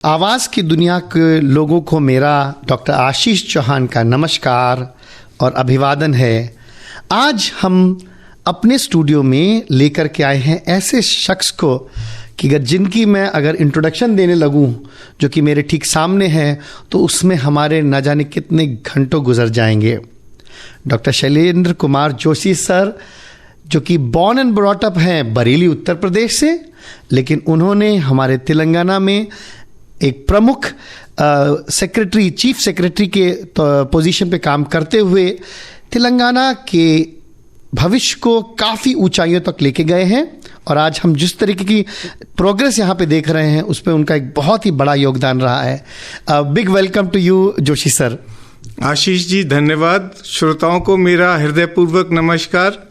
आवाज़ की दुनिया के लोगों को मेरा डॉक्टर आशीष चौहान का नमस्कार और अभिवादन है। आज हम अपने स्टूडियो में लेकर के आए हैं ऐसे शख्स को कि अगर जिनकी मैं अगर इंट्रोडक्शन देने लगूं जो कि मेरे ठीक सामने है तो उसमें हमारे न जाने कितने घंटों गुजर जाएंगे। डॉक्टर शैलेंद्र कुमार जोशी सर, जो कि बॉर्न एंड ब्रॉट अप हैं बरेली उत्तर प्रदेश से, लेकिन उन्होंने हमारे तेलंगाना में एक प्रमुख सेक्रेटरी, चीफ सेक्रेटरी के पोजीशन पे काम करते हुए तेलंगाना के भविष्य को काफ़ी ऊंचाइयों तक लेके गए हैं। और आज हम जिस तरीके की प्रोग्रेस यहाँ पे देख रहे हैं उस पर उनका एक बहुत ही बड़ा योगदान रहा है। Big welcome to you Joshi sir. Ashish ji धन्यवाद। श्रोताओं को मेरा हृदयपूर्वक नमस्कार।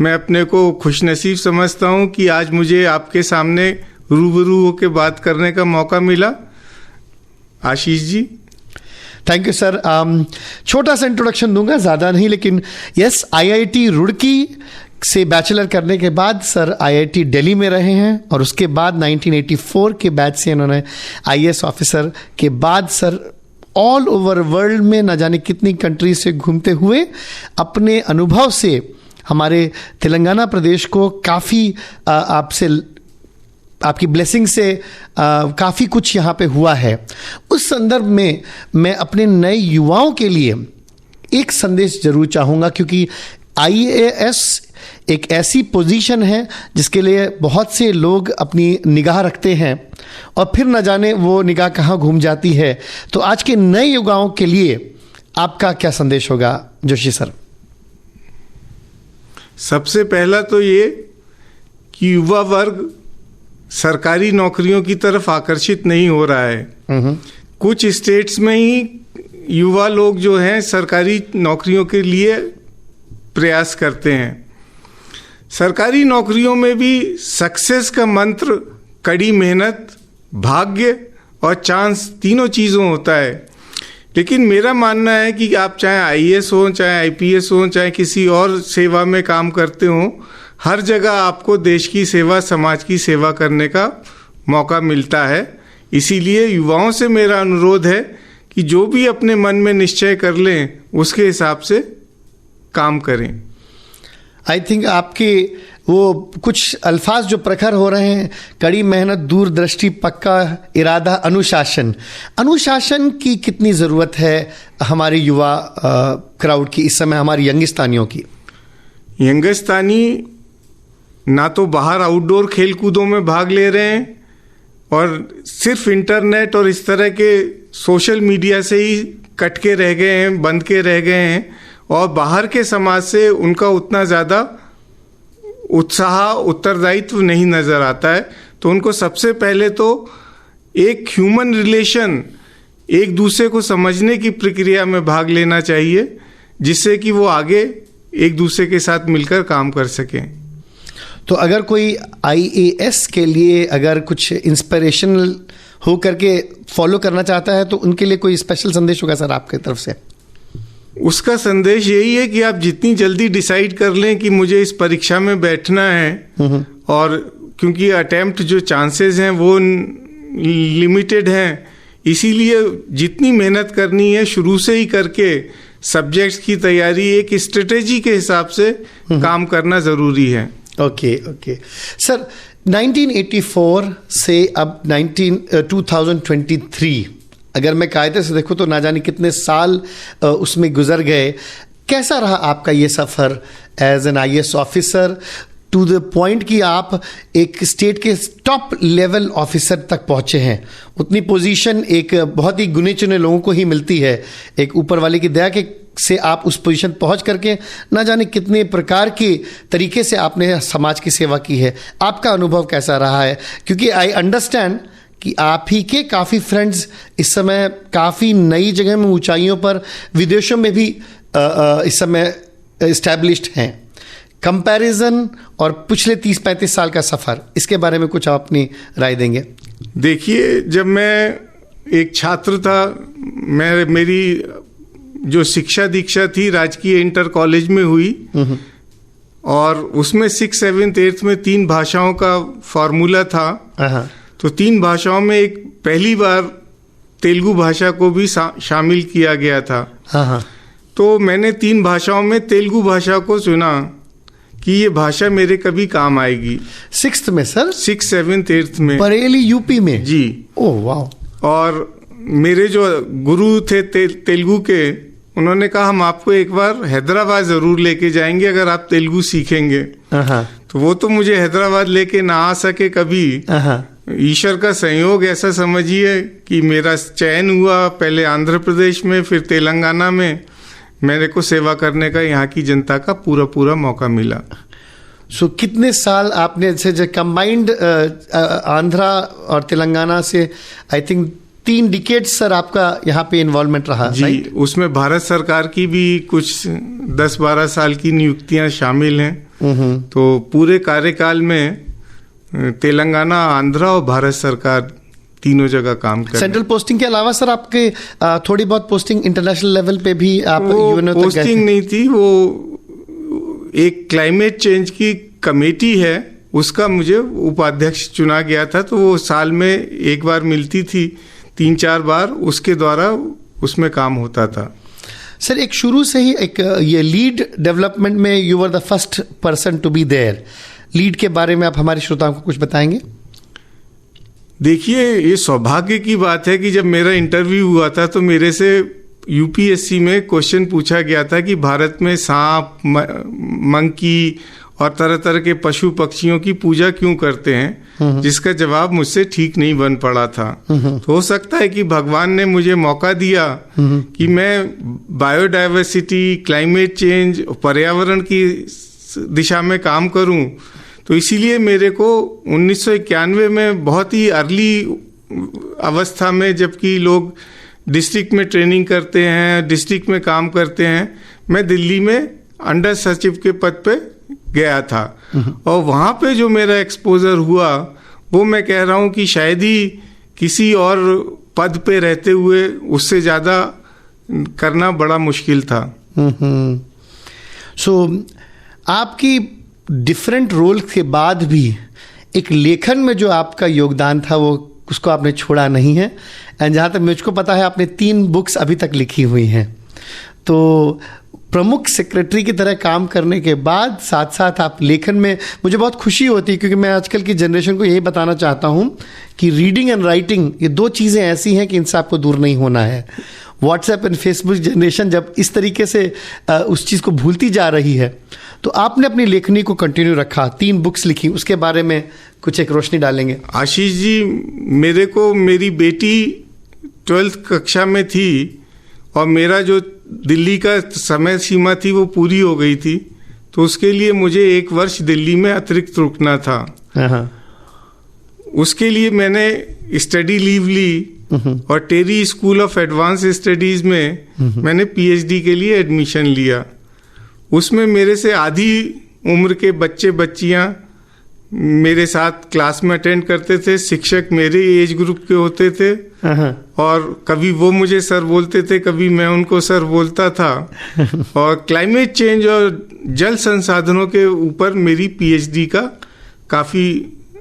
मैं अपने को खुशनसीब समझता हूँ कि आज मुझे आपके सामने रूबरू होकर बात करने का मौका मिला। Ashish ji thank you sir. छोटा सा इंट्रोडक्शन दूंगा, ज़्यादा नहीं, लेकिन यस, आईआईटी रुड़की से बैचलर करने के बाद सर आईआईटी दिल्ली में रहे हैं और उसके बाद 1984 के बैच से इन्होंने आईएएस ऑफिसर के बाद सर ऑल ओवर वर्ल्ड में न जाने कितनी कंट्री से घूमते हुए अपने अनुभव से हमारे तेलंगाना प्रदेश को काफ़ी आपकी ब्लेसिंग से काफ़ी कुछ यहाँ पे हुआ है। उस संदर्भ में मैं अपने नए युवाओं के लिए एक संदेश जरूर चाहूँगा, क्योंकि आईएएस एक ऐसी पोजीशन है जिसके लिए बहुत से लोग अपनी निगाह रखते हैं और फिर न जाने वो निगाह कहाँ घूम जाती है। तो आज के नए युवाओं के लिए आपका क्या संदेश होगा जोशी सर? सबसे पहला तो ये कि युवा वर्ग सरकारी नौकरियों की तरफ आकर्षित नहीं हो रहा है। कुछ स्टेट्स में ही युवा लोग जो हैं सरकारी नौकरियों के लिए प्रयास करते हैं। सरकारी नौकरियों में भी सक्सेस का मंत्र कड़ी मेहनत, भाग्य और चांस तीनों चीज़ों होता है। लेकिन मेरा मानना है कि आप चाहे आईएएस हो, चाहे आईपीएस हो, चाहे किसी और सेवा में काम करते हो, हर जगह आपको देश की सेवा, समाज की सेवा करने का मौका मिलता है। इसीलिए युवाओं से मेरा अनुरोध है कि जो भी अपने मन में निश्चय कर लें उसके हिसाब से काम करें। आई थिंक आपके वो कुछ अल्फाज जो प्रखर हो रहे हैं, कड़ी मेहनत, दूरदृष्टि, पक्का इरादा, अनुशासन। अनुशासन की कितनी ज़रूरत है हमारे युवा क्राउड की इस समय, हमारी यंगिस्तानियों की? यंगिस्तानी ना तो बाहर आउटडोर खेल कूदों में भाग ले रहे हैं और सिर्फ इंटरनेट और इस तरह के सोशल मीडिया से ही कट के रह गए हैं, बंद के रह गए हैं और बाहर के समाज से उनका उतना ज़्यादा उत्साह, उत्तरदायित्व नहीं नज़र आता है। तो उनको सबसे पहले तो एक ह्यूमन रिलेशन, एक दूसरे को समझने की प्रक्रिया में भाग लेना चाहिए, जिससे कि वो आगे एक दूसरे के साथ मिलकर काम कर सकें। तो अगर कोई आईएएस के लिए अगर कुछ इंस्पिरेशनल हो करके फॉलो करना चाहता है तो उनके लिए कोई स्पेशल संदेश होगा सर आपकी तरफ से? उसका संदेश यही है कि आप जितनी जल्दी डिसाइड कर लें कि मुझे इस परीक्षा में बैठना है, और क्योंकि अटेम्प्ट जो चांसेस हैं वो लिमिटेड हैं, इसीलिए जितनी मेहनत करनी है शुरू से ही करके सब्जेक्ट्स की तैयारी एक स्ट्रेटेजी के हिसाब से काम करना ज़रूरी है। ओके सर, 1984 से अब 2023 अगर मैं कायदे से देखूँ तो ना जाने कितने साल उसमें गुजर गए। कैसा रहा आपका ये सफ़र as an IAS officer to the point कि आप एक स्टेट के टॉप लेवल ऑफिसर तक पहुँचे हैं? उतनी पोजीशन एक बहुत ही गुने चुने लोगों को ही मिलती है। एक ऊपर वाले की दया के से आप उस पोजीशन पहुंच करके ना जाने कितने प्रकार के तरीके से आपने समाज की सेवा की है। आपका अनुभव कैसा रहा है? क्योंकि आई अंडरस्टैंड कि आप ही के काफ़ी फ्रेंड्स इस समय काफ़ी नई जगह में, ऊंचाइयों पर, विदेशों में भी इस समय इस्टेब्लिश्ड हैं। कंपैरिजन और पिछले 30-35 साल का सफ़र, इसके बारे में कुछ आप अपनी राय देंगे? देखिए, जब मैं एक छात्र था, मेरी जो शिक्षा दीक्षा थी राजकीय इंटर कॉलेज में हुई और उसमें 6th, 7th, 8th में 3 भाषाओं का फॉर्मूला था। तो 3 भाषाओं में एक पहली बार तेलुगु भाषा को भी शामिल किया गया था। हाँ हाँ। तो मैंने 3 भाषाओं में तेलुगु भाषा को चुना कि ये भाषा मेरे कभी काम आएगी। 6th में सर? 6th, 7th, 8th में। बरेली यूपी में? जी। ओह वाह। और मेरे जो गुरु थे तेलुगु के, उन्होंने कहा हम आपको एक बार हैदराबाद जरूर लेके जाएंगे अगर आप तेलुगु सीखेंगे। तो वो तो मुझे हैदराबाद लेके ना आ सके कभी। ईश्वर का संयोग ऐसा समझिए कि मेरा चयन हुआ, पहले आंध्र प्रदेश में, फिर तेलंगाना में मेरे को सेवा करने का यहाँ की जनता का पूरा मौका मिला। सो कितने साल आपने जो कंबाइंड आंध्रा और तेलंगाना से, आई थिंक 3 डिकेड्स सर आपका यहाँ पे इन्वॉल्वमेंट रहा? जी, right? उसमें भारत सरकार की भी कुछ 10-12 साल की नियुक्तियां शामिल हैं। तो पूरे कार्यकाल में तेलंगाना, आंध्रा और भारत सरकार तीनों जगह काम कर। सेंट्रल पोस्टिंग के अलावा सर आपके थोड़ी बहुत पोस्टिंग इंटरनेशनल लेवल पे भी आप? वो पोस्टिंग नहीं थी, वो एक क्लाइमेट चेंज की कमेटी है, उसका मुझे उपाध्यक्ष चुना गया था। तो वो साल में एक बार मिलती थी, 3-4 बार उसके द्वारा उसमें काम होता था। सर एक शुरू से ही एक ये लीड डेवलपमेंट में you were the first person to be there. Lead के बारे में आप हमारे श्रोताओं को कुछ बताएंगे? देखिए, ये सौभाग्य की बात है कि जब मेरा इंटरव्यू हुआ था तो मेरे से यूपीएससी में क्वेश्चन पूछा गया था कि भारत में सांप, मंकी और तरह तरह के पशु पक्षियों की पूजा क्यों करते हैं, जिसका जवाब मुझसे ठीक नहीं बन पड़ा था। तो हो सकता है कि भगवान ने मुझे मौका दिया कि मैं बायोडायवर्सिटी, क्लाइमेट चेंज, पर्यावरण की दिशा में काम करूं। तो इसीलिए मेरे को 1991 में बहुत ही अर्ली अवस्था में, जबकि लोग डिस्ट्रिक्ट में ट्रेनिंग करते हैं, डिस्ट्रिक्ट में काम करते हैं, मैं दिल्ली में अंडर सचिव के पद पे गया था। और वहाँ पे जो मेरा एक्सपोजर हुआ, वो मैं कह रहा हूँ कि शायद ही किसी और पद पे रहते हुए उससे ज़्यादा करना बड़ा मुश्किल था। सो आपकी डिफरेंट रोल के बाद भी एक लेखन में जो आपका योगदान था वो उसको आपने छोड़ा नहीं है। एंड जहाँ तक मुझको पता है आपने 3 बुक्स अभी तक लिखी हुई हैं। तो प्रमुख सेक्रेटरी की तरह काम करने के बाद साथ साथ आप लेखन में, मुझे बहुत खुशी होती है क्योंकि मैं आजकल की जनरेशन को यही बताना चाहता हूँ कि रीडिंग एंड राइटिंग ये 2 चीज़ें ऐसी हैं कि इनसे आपको दूर नहीं होना है। व्हाट्सएप एंड फेसबुक जनरेशन जब इस तरीके से उस चीज़ को भूलती जा रही है, तो आपने अपनी लेखनी को कंटिन्यू रखा, 3 बुक्स लिखी, उसके बारे में कुछ एक रोशनी डालेंगे? आशीष जी, मेरे को मेरी बेटी 12th कक्षा में थी और मेरा जो दिल्ली का समय सीमा थी वो पूरी हो गई थी, तो उसके लिए मुझे 1 वर्ष दिल्ली में अतिरिक्त रुकना था। उसके लिए मैंने स्टडी लीव ली और टेरी स्कूल ऑफ एडवांस स्टडीज में मैंने पीएचडी के लिए एडमिशन लिया। उसमें मेरे से आधी उम्र के बच्चे बच्चियां मेरे साथ क्लास में अटेंड करते थे। शिक्षक मेरे एज ग्रुप के होते थे और कभी वो मुझे सर बोलते थे, कभी मैं उनको सर बोलता था। और क्लाइमेट चेंज और जल संसाधनों के ऊपर मेरी पीएचडी का काफ़ी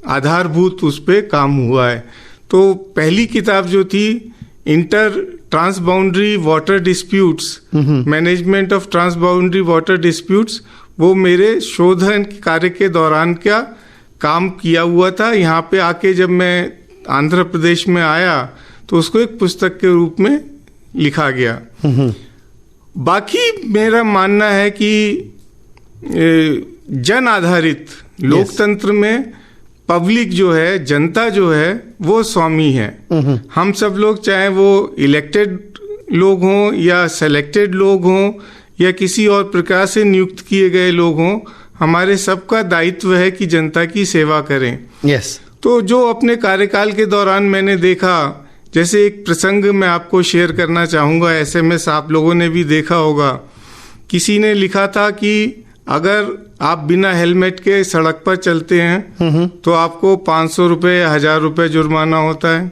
आधारभूत उस पर काम हुआ है। तो पहली किताब जो थी inter transboundary water disputes, management of transboundary water disputes, वो मेरे शोधन कार्य के दौरान क्या काम किया हुआ था। यहाँ पे आके जब मैं आंध्र प्रदेश में आया तो उसको एक पुस्तक के रूप में लिखा गया। बाकी मेरा मानना है कि जन आधारित लोकतंत्र में पब्लिक जो है, जनता जो है, वो स्वामी है। हम सब लोग, चाहे वो इलेक्टेड लोग हों या सेलेक्टेड लोग हों या किसी और प्रकार से नियुक्त किए गए लोग हों, हमारे सबका दायित्व है कि जनता की सेवा करें। तो जो अपने कार्यकाल के दौरान मैंने देखा, जैसे एक प्रसंग मैं आपको शेयर करना चाहूँगा, एसएमएस आप लोगों ने भी देखा होगा। किसी ने लिखा था कि अगर आप बिना हेलमेट के सड़क पर चलते हैं तो आपको 500 रुपये या 1000 रुपये जुर्माना होता है।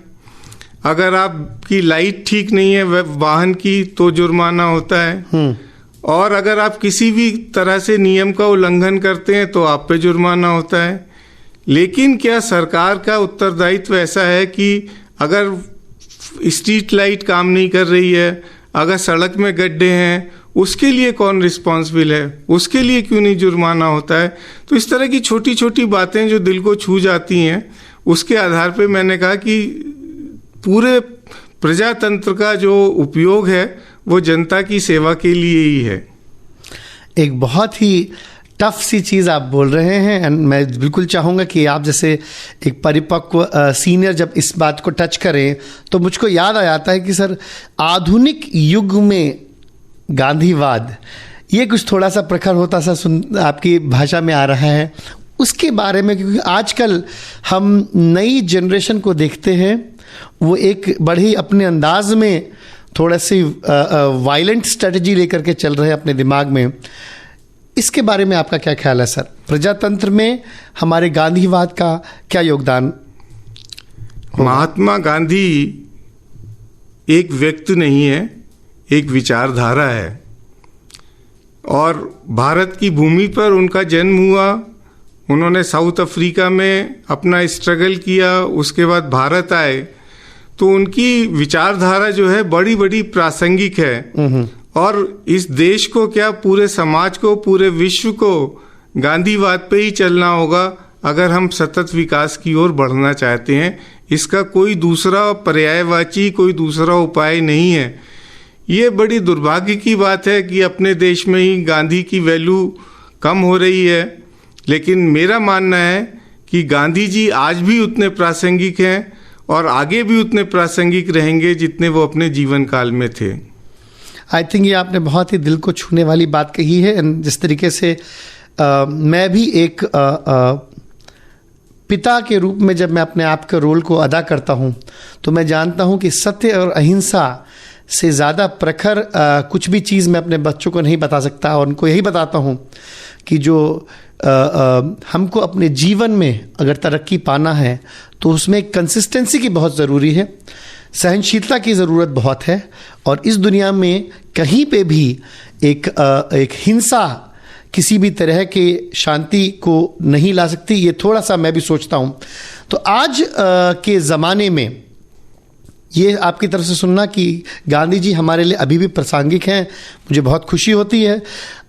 अगर आपकी लाइट ठीक नहीं है वाहन की तो जुर्माना होता है। और अगर आप किसी भी तरह से नियम का उल्लंघन करते हैं तो आप पे जुर्माना होता है। लेकिन क्या सरकार का उत्तरदायित्व ऐसा है कि अगर स्ट्रीट लाइट काम नहीं कर रही है, अगर सड़क में गड्ढे हैं, उसके लिए कौन रिस्पॉन्सिबल है, उसके लिए क्यों नहीं जुर्माना होता है। तो इस तरह की छोटी छोटी बातें जो दिल को छू जाती हैं, उसके आधार पे मैंने कहा कि पूरे प्रजातंत्र का जो उपयोग है वो जनता की सेवा के लिए ही है। एक बहुत ही टफ सी चीज़ आप बोल रहे हैं, एंड मैं बिल्कुल चाहूँगा कि आप जैसे एक परिपक्व सीनियर जब इस बात को टच करें तो मुझको याद आ जाता है कि सर आधुनिक युग में गांधीवाद, ये कुछ थोड़ा सा प्रखर होता सा आपकी भाषा में आ रहा है, उसके बारे में, क्योंकि आजकल हम नई जनरेशन को देखते हैं, वो एक बड़ी अपने अंदाज में थोड़ा सी वायलेंट स्ट्रेटजी लेकर के चल रहे हैं अपने दिमाग में। इसके बारे में आपका क्या ख्याल है सर? प्रजातंत्र में हमारे गांधीवाद का क्या योगदान? महात्मा गांधी एक व्यक्ति नहीं है, एक विचारधारा है। और भारत की भूमि पर उनका जन्म हुआ, उन्होंने साउथ अफ्रीका में अपना स्ट्रगल किया, उसके बाद भारत आए, तो उनकी विचारधारा जो है बड़ी बड़ी प्रासंगिक है। और इस देश को क्या, पूरे समाज को, पूरे विश्व को गांधीवाद पे ही चलना होगा अगर हम सतत विकास की ओर बढ़ना चाहते हैं। इसका कोई दूसरा पर्यायवाची, कोई दूसरा उपाय नहीं है। ये बड़ी दुर्भाग्य की बात है कि अपने देश में ही गांधी की वैल्यू कम हो रही है, लेकिन मेरा मानना है कि गांधी जी आज भी उतने प्रासंगिक हैं और आगे भी उतने प्रासंगिक रहेंगे जितने वो अपने जीवन काल में थे। आई थिंक ये आपने बहुत ही दिल को छूने वाली बात कही है। जिस तरीके से मैं भी एक पिता के रूप में जब मैं अपने आप के रोल को अदा करता हूँ तो मैं जानता हूँ कि सत्य और अहिंसा से ज़्यादा प्रखर कुछ भी चीज़ मैं अपने बच्चों को नहीं बता सकता। और उनको यही बताता हूँ कि जो हमको अपने जीवन में अगर तरक्की पाना है तो उसमें कंसिस्टेंसी की बहुत ज़रूरी है, सहनशीलता की ज़रूरत बहुत है। और इस दुनिया में कहीं पे भी एक हिंसा किसी भी तरह के शांति को नहीं ला सकती, ये थोड़ा सा मैं भी सोचता हूँ। तो आज के ज़माने में ये आपकी तरफ से सुनना कि गांधी जी हमारे लिए अभी भी प्रासंगिक हैं, मुझे बहुत खुशी होती है।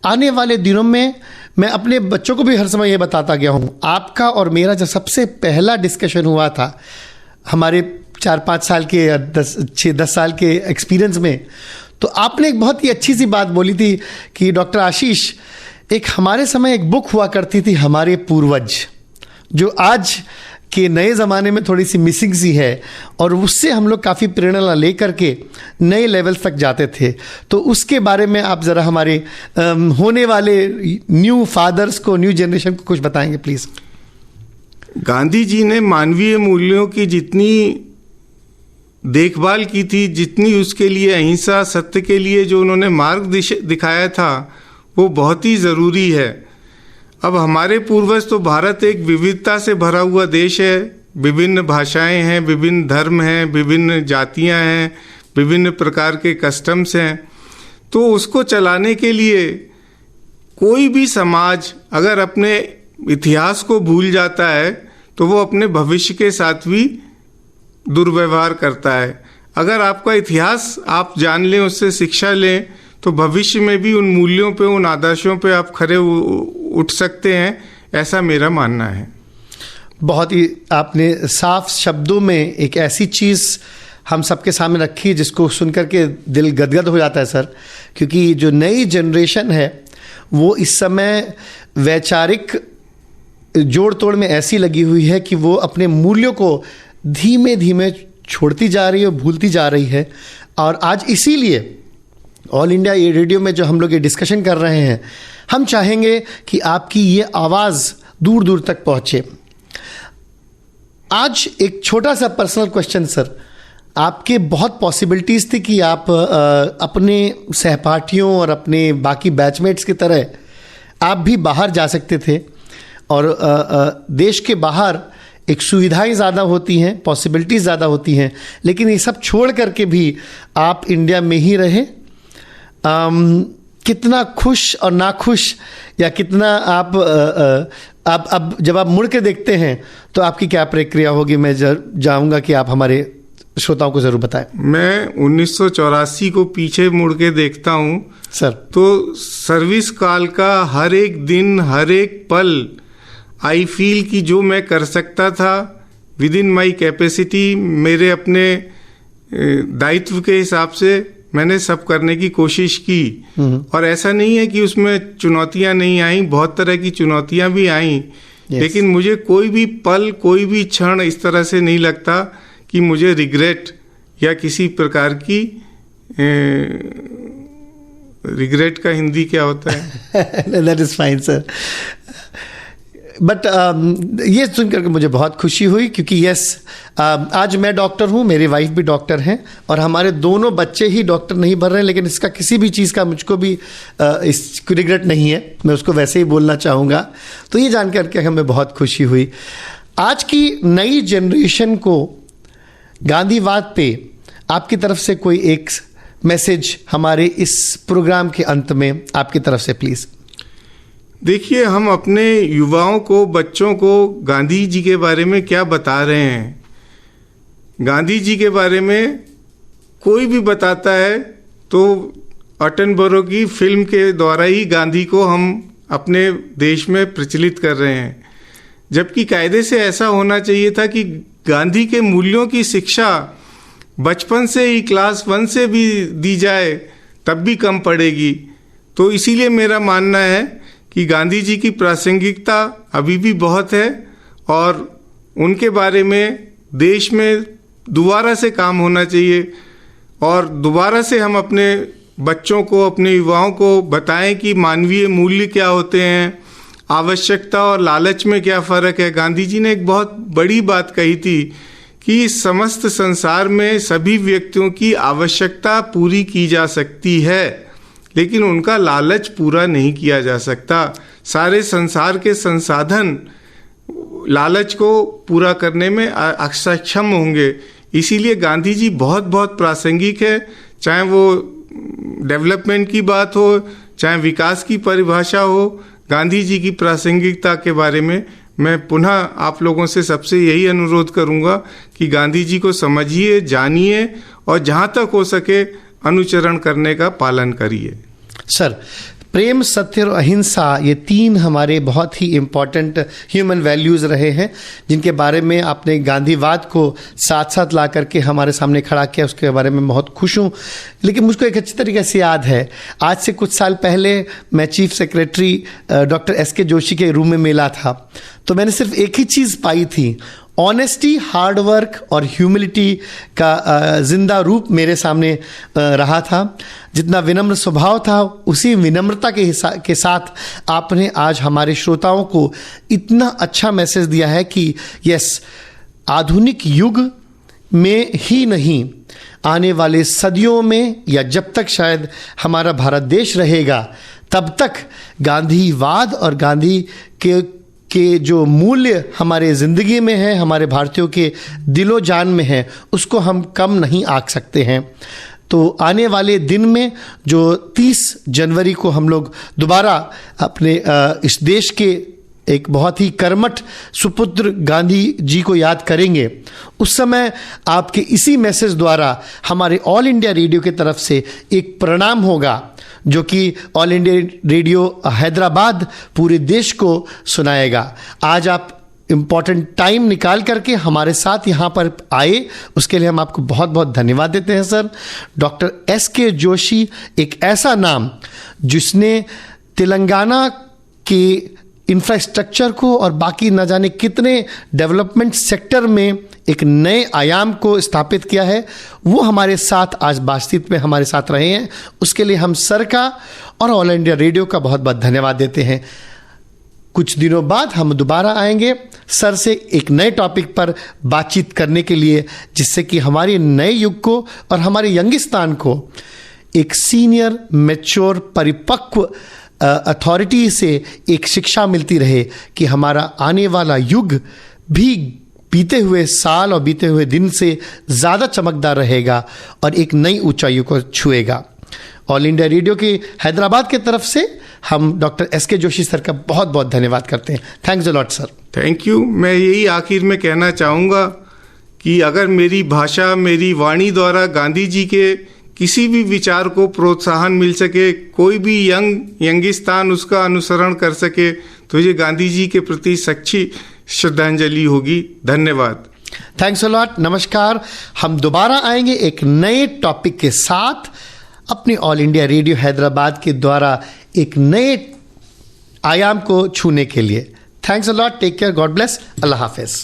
आने वाले दिनों में मैं अपने बच्चों को भी हर समय ये बताता गया हूँ। आपका और मेरा जब सबसे पहला डिस्कशन हुआ था हमारे 4-5 साल के या 6-10 साल के एक्सपीरियंस में, तो आपने एक बहुत ही अच्छी सी बात बोली थी कि डॉक्टर आशीष, एक हमारे समय एक बुक हुआ करती थी हमारे पूर्वज, जो आज के नए ज़माने में थोड़ी सी मिसिंग सी है, और उससे हम लोग काफ़ी प्रेरणा ले करके नए लेवल्स तक जाते थे। तो उसके बारे में आप ज़रा हमारे होने वाले न्यू फादर्स को, न्यू जनरेशन को कुछ बताएंगे प्लीज़। गांधी जी ने मानवीय मूल्यों की जितनी देखभाल की थी, जितनी उसके लिए अहिंसा, सत्य के लिए जो उन्होंने मार्ग दिखाया था, वो बहुत ही ज़रूरी है। अब हमारे पूर्वज तो, भारत एक विविधता से भरा हुआ देश है, विभिन्न भाषाएं हैं, विभिन्न धर्म हैं, विभिन्न जातियां हैं, विभिन्न प्रकार के कस्टम्स हैं। तो उसको चलाने के लिए कोई भी समाज अगर अपने इतिहास को भूल जाता है तो वो अपने भविष्य के साथ भी दुर्व्यवहार करता है। अगर आपका इतिहास आप जान लें, उससे शिक्षा लें, तो भविष्य में भी उन मूल्यों पे, उन आदर्शों पे आप खरे उठ सकते हैं, ऐसा मेरा मानना है। बहुत ही आपने साफ शब्दों में एक ऐसी चीज़ हम सबके सामने रखी जिसको सुनकर के दिल गदगद हो जाता है सर, क्योंकि जो नई जनरेशन है वो इस समय वैचारिक जोड़ तोड़ में ऐसी लगी हुई है कि वो अपने मूल्यों को धीमे धीमे छोड़ती जा रही है, भूलती जा रही है। और आज इसीलिए ऑल इंडिया ये रेडियो में जो हम लोग ये डिस्कशन कर रहे हैं, हम चाहेंगे कि आपकी ये आवाज़ दूर दूर तक पहुँचे। आज एक छोटा सा पर्सनल क्वेश्चन सर, आपके बहुत पॉसिबिलिटीज़ थी कि आप अपने सहपाठियों और अपने बाकी बैचमेट्स की तरह आप भी बाहर जा सकते थे, और देश के बाहर एक सुविधाएं ज़्यादा होती हैं, पॉसिबिलिटीज़ ज़्यादा होती हैं, लेकिन ये सब छोड़ करके भी आप इंडिया में ही रहे। कितना खुश और नाखुश, या कितना आप अब जब आप मुड़ के देखते हैं तो आपकी क्या प्रक्रिया होगी? मैं चाहूँगा कि आप हमारे श्रोताओं को जरूर बताएं। मैं 1984 को पीछे मुड़ के देखता हूँ सर, तो सर्विस काल का हर एक दिन, हर एक पल आई फील कि जो मैं कर सकता था विद इन माई कैपेसिटी, मेरे अपने दायित्व के हिसाब से मैंने सब करने की कोशिश की। और ऐसा नहीं है कि उसमें चुनौतियां नहीं आई, बहुत तरह की चुनौतियां भी आई। लेकिन मुझे कोई भी पल, कोई भी क्षण इस तरह से नहीं लगता कि मुझे रिग्रेट या किसी प्रकार की रिग्रेट का हिंदी क्या होता है? That is fine sir. But ये सुनकर के मुझे बहुत खुशी हुई, क्योंकि आज मैं डॉक्टर हूँ, मेरी वाइफ भी डॉक्टर हैं, और हमारे दोनों बच्चे ही डॉक्टर नहीं बन रहे हैं। लेकिन इसका किसी भी चीज़ का मुझको भी इसको रिग्रेट नहीं है, मैं उसको वैसे ही बोलना चाहूँगा। तो ये जानकर के हमें बहुत खुशी हुई। आज की नई जनरेशन को गांधीवाद पे आपकी तरफ से कोई एक मैसेज हमारे इस प्रोग्राम के अंत में आपकी तरफ से प्लीज़। देखिए, हम अपने युवाओं को, बच्चों को गांधी जी के बारे में क्या बता रहे हैं। गांधी जी के बारे में कोई भी बताता है तो अटनबरो की फिल्म के द्वारा ही गांधी को हम अपने देश में प्रचलित कर रहे हैं, जबकि कायदे से ऐसा होना चाहिए था कि गांधी के मूल्यों की शिक्षा बचपन से ही क्लास 1 से भी दी जाए तब भी कम पड़ेगी। तो इसीलिए मेरा मानना है कि गांधी जी की प्रासंगिकता अभी भी बहुत है और उनके बारे में देश में दोबारा से काम होना चाहिए और दोबारा से हम अपने बच्चों को, अपने युवाओं को बताएं कि मानवीय मूल्य क्या होते हैं, आवश्यकता और लालच में क्या फ़र्क है। गांधी जी ने एक बहुत बड़ी बात कही थी कि समस्त संसार में सभी व्यक्तियों की आवश्यकता पूरी की जा सकती है, लेकिन उनका लालच पूरा नहीं किया जा सकता। सारे संसार के संसाधन लालच को पूरा करने में अक्षम होंगे। इसीलिए गांधी जी बहुत बहुत प्रासंगिक है, चाहे वो डेवलपमेंट की बात हो, चाहे विकास की परिभाषा हो। गांधी जी की प्रासंगिकता के बारे में मैं पुनः आप लोगों से सबसे यही अनुरोध करूंगा कि गांधी जी को समझिए, जानिए और जहाँ तक हो सके अनुचरण करने का पालन करिए। सर, प्रेम, सत्य और अहिंसा, ये 3 हमारे बहुत ही इम्पॉर्टेंट ह्यूमन वैल्यूज़ रहे हैं, जिनके बारे में आपने गांधीवाद को साथ साथ ला करके हमारे सामने खड़ा किया। उसके बारे में बहुत खुश हूँ। लेकिन मुझको एक अच्छी तरीके से याद है, आज से कुछ साल पहले मैं chief secretary doctor S K. Joshi के रूम में मिला था, तो मैंने सिर्फ एक ही चीज़ पाई थी, ऑनेस्टी, हार्डवर्क और ह्यूमिलिटी का जिंदा रूप मेरे सामने रहा था। जितना विनम्र स्वभाव था, उसी विनम्रता के साथ आपने आज हमारे श्रोताओं को इतना अच्छा मैसेज दिया है कि यस, आधुनिक युग में ही नहीं, आने वाले सदियों में या जब तक शायद हमारा भारत देश रहेगा, तब तक गांधीवाद और गांधी के जो मूल्य हमारे ज़िंदगी में है, हमारे भारतीयों के दिलो जान में है, उसको हम कम नहीं आंक सकते हैं। तो आने वाले दिन में जो 30 जनवरी को हम लोग दोबारा अपने इस देश के एक बहुत ही कर्मठ सुपुत्र गांधी जी को याद करेंगे, उस समय आपके इसी मैसेज द्वारा हमारे ऑल इंडिया रेडियो की तरफ से एक प्रणाम होगा, जो कि ऑल इंडिया रेडियो हैदराबाद पूरे देश को सुनाएगा। आज आप इम्पॉर्टेंट टाइम निकाल करके हमारे साथ यहाँ पर आए, उसके लिए हम आपको बहुत बहुत धन्यवाद देते हैं सर। Doctor S K. जोशी एक ऐसा नाम जिसने तेलंगाना के इंफ्रास्ट्रक्चर को और बाकी न जाने कितने डेवलपमेंट सेक्टर में एक नए आयाम को स्थापित किया है, वो हमारे साथ आज बातचीत में हमारे साथ रहे हैं। उसके लिए हम सर का और ऑल इंडिया रेडियो का बहुत बहुत धन्यवाद देते हैं। कुछ दिनों बाद हम दोबारा आएंगे सर से एक नए टॉपिक पर बातचीत करने के लिए, जिससे कि हमारे नए युग को और हमारे यंगिस्तान को एक सीनियर, मैच्योर, परिपक्व अथॉरिटी से एक शिक्षा मिलती रहे कि हमारा आने वाला युग भी बीते हुए साल और बीते हुए दिन से ज़्यादा चमकदार रहेगा और एक नई ऊंचाइयों को छुएगा। ऑल इंडिया रेडियो की हैदराबाद की तरफ से हम डॉक्टर एस.के. जोशी सर का बहुत बहुत धन्यवाद करते हैं। Thanks a lot sir. Thank you. मैं यही आखिर में कहना चाहूँगा कि अगर मेरी भाषा, मेरी वाणी द्वारा गांधी जी के किसी भी विचार को प्रोत्साहन मिल सके, कोई भी यंगिस्तान उसका अनुसरण कर सके, तो ये गांधी जी के प्रति सच्ची श्रद्धांजलि होगी। धन्यवाद। Thanks a lot. नमस्कार। हम दोबारा आएंगे एक नए टॉपिक के साथ अपने ऑल इंडिया रेडियो हैदराबाद के द्वारा एक नए आयाम को छूने के लिए। Thanks a lot. Take care. God bless. Allah Hafiz.